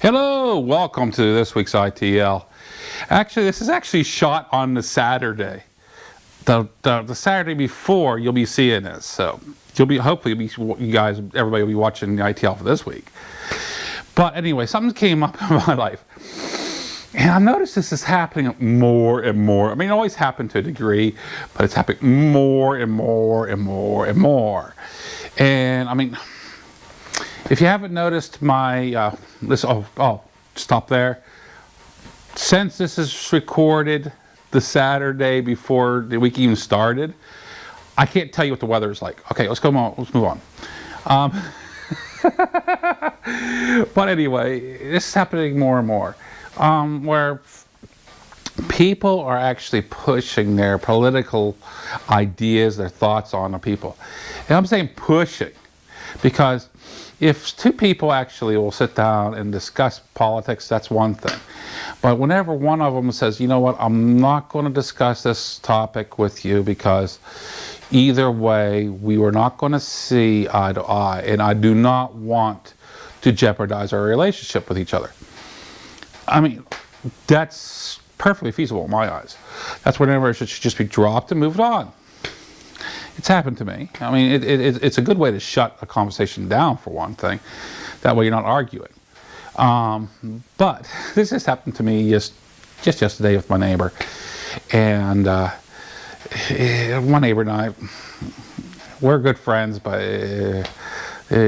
Hello, welcome to this week's ITL. Actually, this is actually shot on the Saturday. The Saturday before you'll be seeing this, so hopefully you guys, everybody will be watching the ITL for this week. But anyway, something came up in my life, and I noticed this is happening more and more. I mean, it always happened to a degree, but it's happening more and more and more and more. And I mean, if you haven't noticed my stop there. Since this is recorded the Saturday before the week even started, I can't tell you what the weather is like. Okay, let's move on. But anyway, this is happening more and more, where people are actually pushing their political ideas, their thoughts on the people. And I'm saying pushing because if two people actually will sit down and discuss politics, that's one thing. But whenever one of them says, you know what, I'm not going to discuss this topic with you because either way, we were not going to see eye to eye, and I do not want to jeopardize our relationship with each other. I mean, that's perfectly feasible in my eyes. That's whenever it should just be dropped and moved on. It's happened to me. I mean, it's a good way to shut a conversation down, for one thing. That way you're not arguing. But this has happened to me just yesterday with my neighbor. And my neighbor and I, we're good friends, but we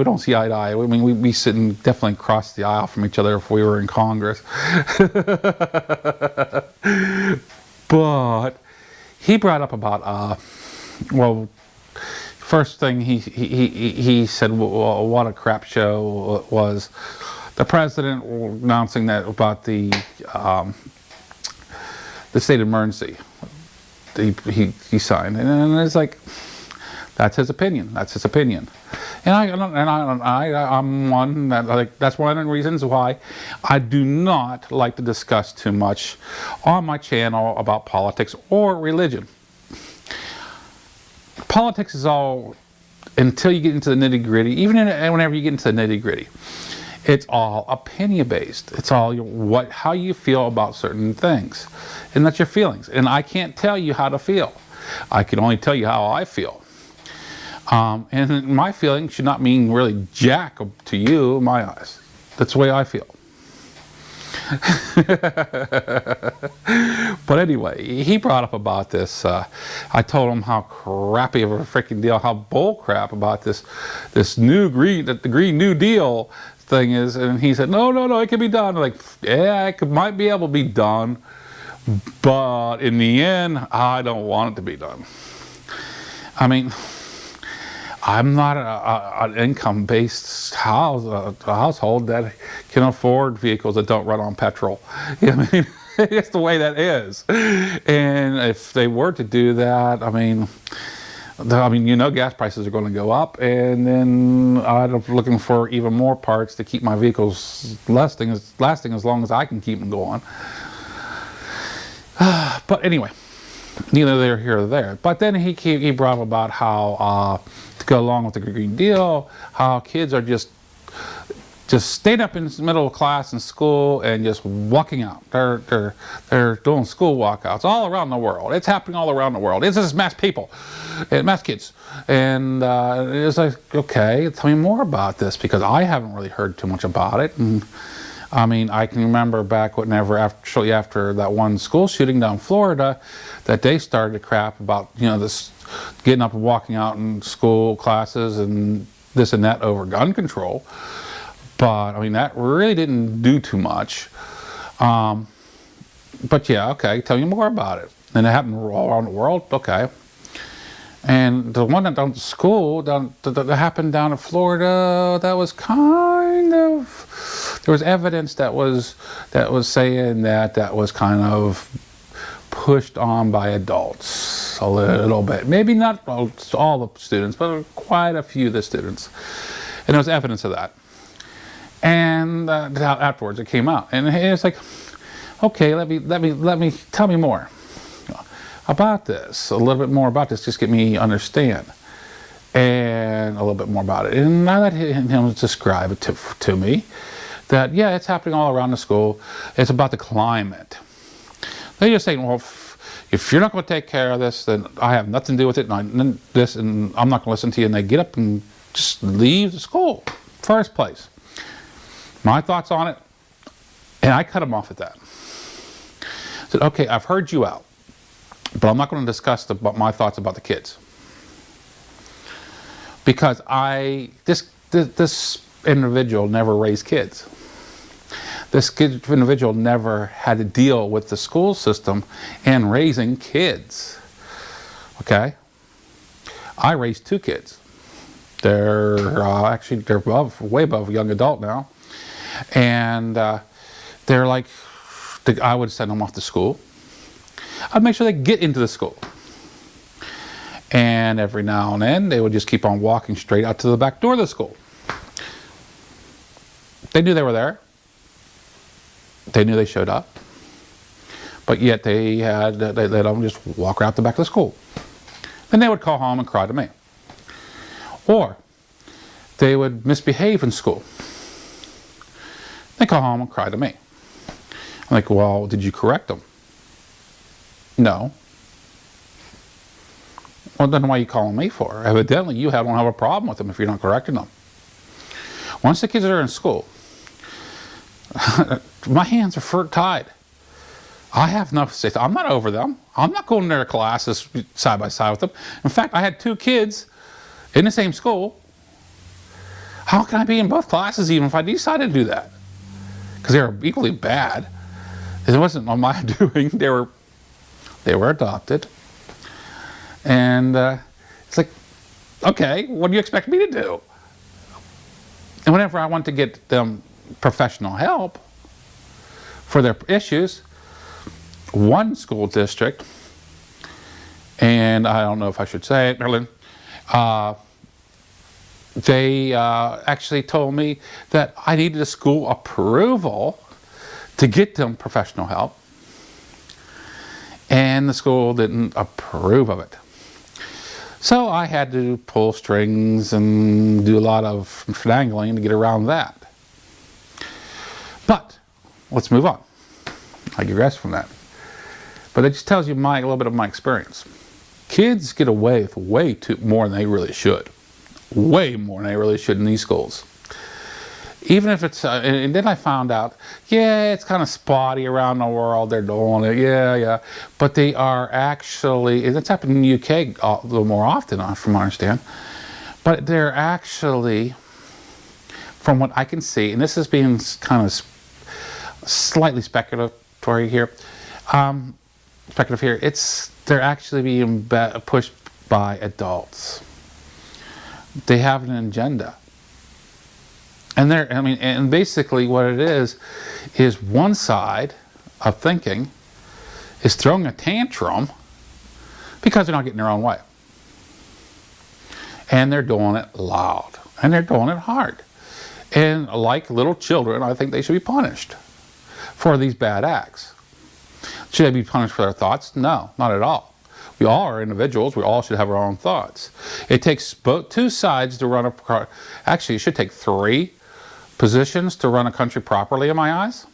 don't see eye to eye. I mean, we sit and definitely cross the aisle from each other if we were in Congress. But he brought up about, well, first thing he said, well, what a crap show was the president announcing that about the state of emergency he signed, and it's like, that's his opinion. That's his opinion. And I'm one that, like, that's one of the reasons why I do not like to discuss too much on my channel about politics or religion. Politics is all, until you get into the nitty-gritty, even whenever you get into the nitty-gritty, it's all opinion based. It's all how you feel about certain things, and that's your feelings. And I can't tell you how to feel. I can only tell you how I feel. And my feelings should not mean really jack to you in my eyes. That's the way I feel. But anyway, he brought up about this. I told him how crappy of a freaking deal, how bull crap about the Green New Deal thing is. And he said, no, it can be done. I'm like, yeah, it might be able to be done, but in the end, I don't want it to be done. I mean, I'm not an income-based household that can afford vehicles that don't run on petrol. I mean, it's the way that is. And if they were to do that, I mean, you know, gas prices are going to go up, and then I'm looking for even more parts to keep my vehicles lasting as long as I can keep them going. But anyway, neither here nor there. But then he brought up about how to go along with the Green Deal, how kids are just staying up in the middle of class in school and just walking out. They're doing school walkouts all around the world. It's happening all around the world. It's just mass people, and mass kids. And it's like, okay, tell me more about this, because I haven't really heard too much about it. And I mean, I can remember back shortly after that one school shooting down in Florida, that they started to crap about, you know, this getting up and walking out in school classes and this and that over gun control. But I mean, that really didn't do too much. But yeah, okay, tell me more about it. And it happened all around the world, okay. And the one that down to school that happened down in Florida, that was kind of, there was evidence that was saying that was kind of pushed on by adults a little bit. Maybe not all the students, but quite a few of the students. And there was evidence of that. And afterwards it came out, and it's like, okay, let me tell me more about this, a little bit more about this, just get me understand. and a little bit more about it. And I let him describe it to me, that, yeah, it's happening all around the school. It's about the climate. They just saying, well, if you're not going to take care of this, then I have nothing to do with it, and I'm not going to listen to you. And they get up and just leave the school, first place. My thoughts on it, and I cut them off at that. I said, okay, I've heard you out, but I'm not going to discuss my thoughts about the kids. Because this individual never raised kids. This individual never had to deal with the school system and raising kids. Okay? I raised 2 kids. They're way above young adult now. And they're like, I would send them off to school. I'd make sure they get into the school. And every now and then, they would just keep on walking straight out to the back door of the school. They knew they were there. They knew they showed up. But yet they let them just walk right out the back of the school. Then they would call home and cry to me. Or they would misbehave in school. They call home and cry to me. I'm like, well, did you correct them? No. Well, then why are you calling me for? Evidently, you don't have a problem with them if you're not correcting them. Once the kids are in school, my hands are tied. I have no say. I'm not over them. I'm not going to their classes side by side with them. In fact, I had 2 kids in the same school. How can I be in both classes even if I decided to do that? Because they were equally bad. It wasn't on my doing. They were adopted. And it's like, okay, what do you expect me to do? And whenever I want to get them professional help for their issues, one school district, and I don't know if I should say it, Maryland, they actually told me that I needed a school approval to get them professional help, and the school didn't approve of it. So I had to pull strings and do a lot of finagling to get around that. But let's move on. I digress from that. But it just tells you a little bit of my experience. Kids get away with way more than they really should. Way more than they really should in these schools. Even if it's, and then I found out, yeah, it's kind of spotty around the world, they're doing it, yeah. But they are actually, and it's happened in the UK a little more often, from what I understand. But they're actually, from what I can see, and this is being kind of slightly speculatory here, they're actually being pushed by adults. They have an agenda. And basically what it is one side of thinking is throwing a tantrum because they're not getting their own way. And they're doing it loud. And they're doing it hard. And like little children, I think they should be punished for these bad acts. Should they be punished for their thoughts? No, not at all. We all are individuals. We all should have our own thoughts. It takes 2 sides to run a... Actually, it should take 3 positions to run a country properly, in my eyes.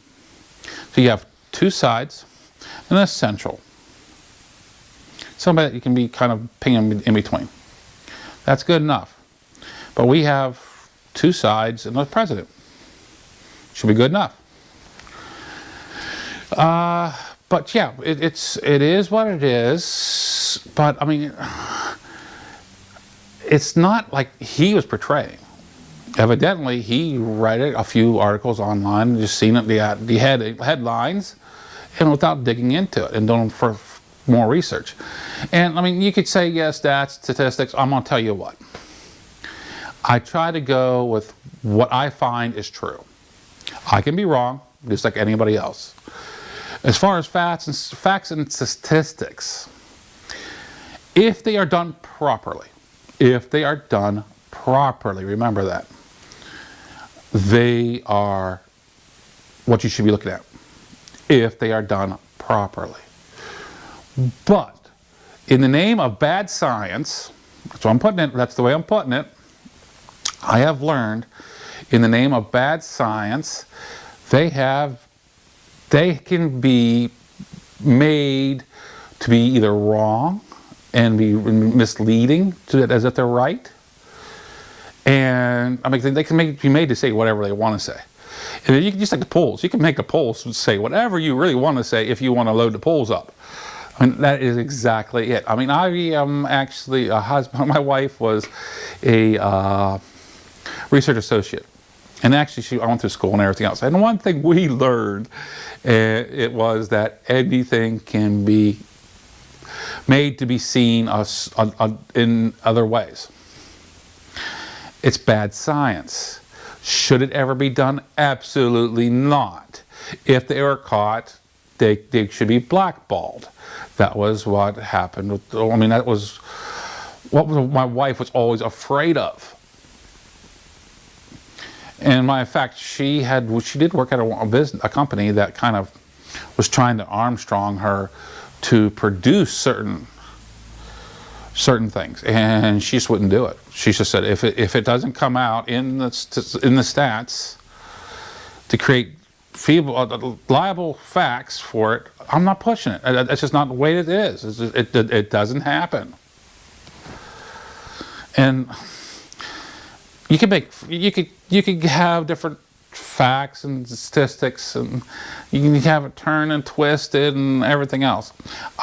So you have 2 sides and an essential. Somebody that you can be kind of pinging in between. That's good enough. But we have 2 sides and a president. Should be good enough. But yeah, it is what it is. But I mean, it's not like he was portraying. Evidently, he read a few articles online, just seen it, the headlines, and without digging into it and doing for more research. And I mean, you could say, yes, stats, statistics. I'm going to tell you what. I try to go with what I find is true. I can be wrong, just like anybody else. As far as facts and statistics, if they are done properly, remember that, they are what you should be looking at, if they are done properly. But in the name of bad science, So I'm putting it, that's the way I'm putting it. I have learned, in the name of bad science, they can be made to be either wrong and be misleading as if they're right. And I mean, they can be made to say whatever they want to say. And you can just like the polls. You can make the polls say whatever you really want to say if you want to load the polls up. I mean, that is exactly it. I mean, I am actually a husband. My wife was a research associate. And actually, I went through school and everything else. And one thing we learned, it was that anything can be made to be seen in other ways. It's bad science. Should it ever be done? Absolutely not. If they were caught, they should be blackballed. That was what happened with, I mean, that was what my wife was always afraid of. And in fact, she did work at a company that kind of was trying to Armstrong her to produce certain things, and she just wouldn't do it. She just said, if it doesn't come out in the stats to create liable facts for it, I'm not pushing it. That's just not the way it is. It doesn't happen. And you could have different facts and statistics, and you can have it turned and twisted and everything else.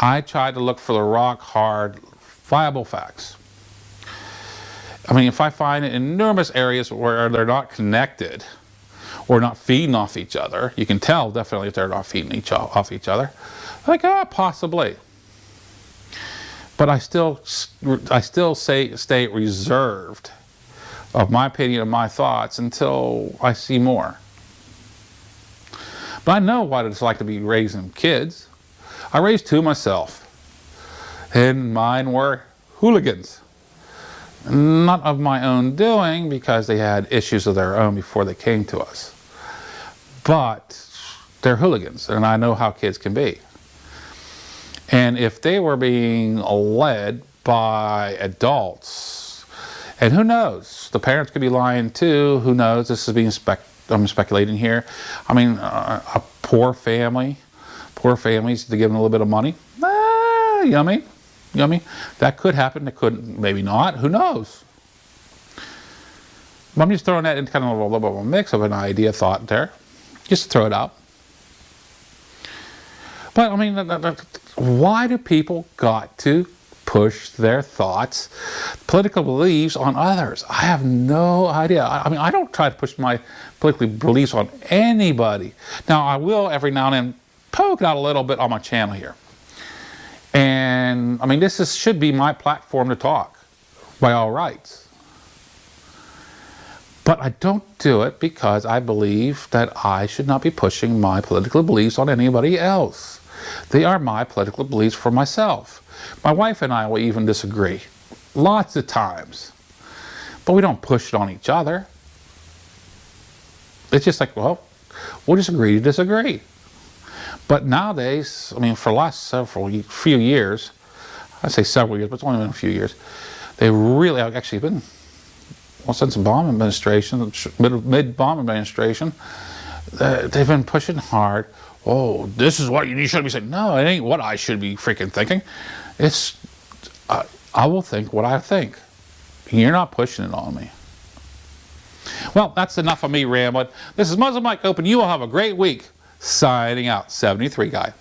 I tried to look for the rock hard, viable facts. I mean, if I find it in numerous areas where they're not connected or not feeding off each other, you can tell definitely if they're not feeding off each other. Like, possibly. But I still stay reserved of my opinion and my thoughts until I see more. But I know what it's like to be raising kids. I raised two myself, and mine were hooligans. Not of my own doing, because they had issues of their own before they came to us. But they're hooligans, and I know how kids can be. And if they were being led by adults, and who knows, the parents could be lying too, who knows, this is being I'm speculating here. I mean, a poor families to give them a little bit of money, yummy. That could happen, it could, maybe not, who knows. But I'm just throwing that in kind of a little bit of a mix of an idea, thought there, just to throw it out. But I mean, why do people got to push their thoughts, political beliefs on others? I have no idea. I mean, I don't try to push my political beliefs on anybody. Now, I will every now and then poke it out a little bit on my channel here. And I mean, this should be my platform to talk, by all rights. But I don't do it because I believe that I should not be pushing my political beliefs on anybody else. They are my political beliefs for myself. My wife and I will even disagree, lots of times. But we don't push it on each other. It's just like, well, we'll just agree to disagree. But nowadays, I mean, for the last few years, I say several years, but it's only been a few years, they really have actually been, well, since the bomb administration, mid-bomb administration, they've been pushing hard. Oh, this is what you should be saying. No, it ain't what I should be freaking thinking. It's, I will think what I think. You're not pushing it on me. Well, that's enough of me rambling. This is MuzzleMike Open. You all have a great week. Signing out, 73 Guy.